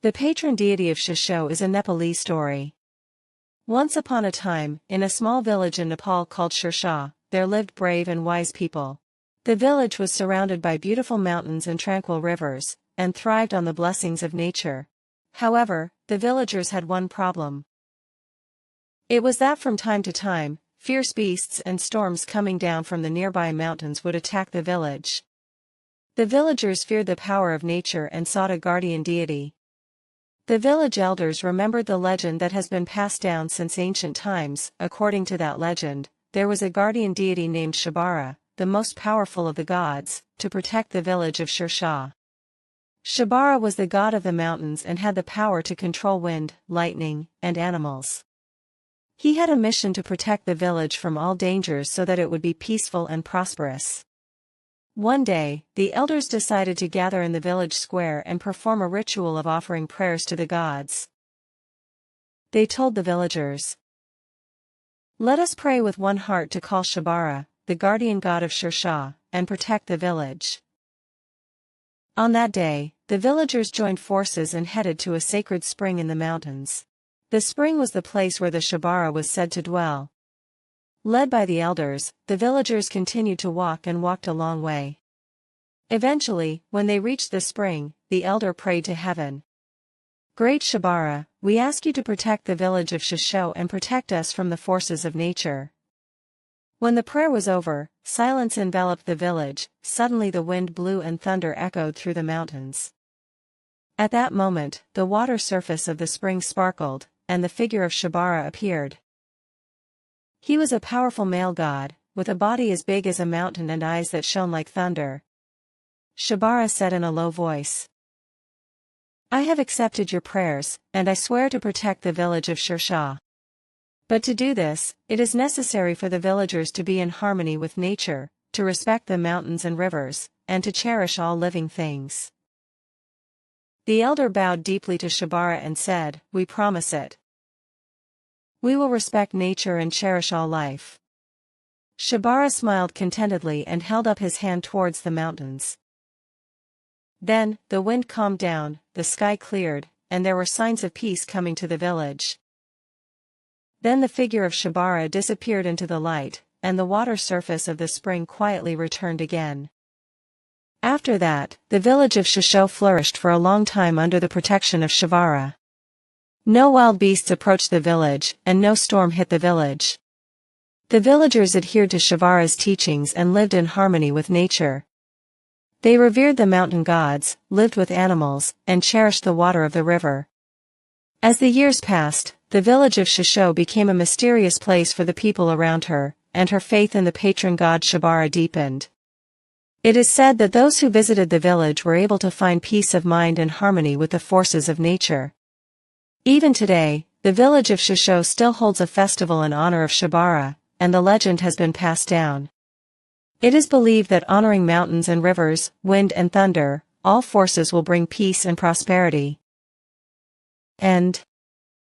The patron deity of Shishau is a Nepalese story. Once upon a time, in a small village in Nepal called Shishau, there lived brave and wise people. The village was surrounded by beautiful mountains and tranquil rivers, and thrived on the blessings of nature. However, the villagers had one problem. It was that from time to time, fierce beasts and storms coming down from the nearby mountains would attack the village. The villagers feared the power of nature and sought a guardian deity. The village elders remembered the legend that has been passed down since ancient times. According to that legend, there was a guardian deity named Shishau, the most powerful of the gods, to protect the village of Shishau. Shishau was the god of the mountains and had the power to control wind, lightning, and animals. He had a mission to protect the village from all dangers so that it would be peaceful and prosperous. One day, the elders decided to gather in the village square and perform a ritual of offering prayers to the gods. They told the villagers, "Let us pray with one heart to call Shishau, the guardian god of Shishau, and protect the village." On that day, the villagers joined forces and headed to a sacred spring in the mountains. The spring was the place where the Shishau was said to dwell. Led by the elders, the villagers continued to walk and walked a long way. Eventually, when they reached the spring, the elder prayed to heaven. "Great Shishau, we ask you to protect the village of Shishau and protect us from the forces of nature." When the prayer was over, silence enveloped the village. Suddenly the wind blew and thunder echoed through the mountains. At that moment, the water surface of the spring sparkled, and the figure of Shishau appeared. He was a powerful male god, with a body as big as a mountain and eyes that shone like thunder. Shishau said in a low voice, "I have accepted your prayers, and I swear to protect the village of Shishau. But to do this, it is necessary for the villagers to be in harmony with nature, to respect the mountains and rivers, and to cherish all living things." The elder bowed deeply to Shishau and said, "We promise it. We will respect nature and cherish all life." Shishau smiled contentedly and held up his hand towards the mountains. Then, the wind calmed down, the sky cleared, and there were signs of peace coming to the village. Then the figure of Shishau disappeared into the light, and the water surface of the spring quietly returned again. After that, the village of Shishau flourished for a long time under the protection of Shishau. No wild beasts approached the village, and no storm hit the village. The villagers adhered to Shishau's teachings and lived in harmony with nature. They revered the mountain gods, lived with animals, and cherished the water of the river. As the years passed, the village of Shishau became a mysterious place for the people around her, and her faith in the patron god Shishau deepened. It is said that those who visited the village were able to find peace of mind and harmony with the forces of nature. Even today, the village of Shishau still holds a festival in honor of Shishau, and the legend has been passed down. It is believed that honoring mountains and rivers, wind and thunder, all forces will bring peace and prosperity. End.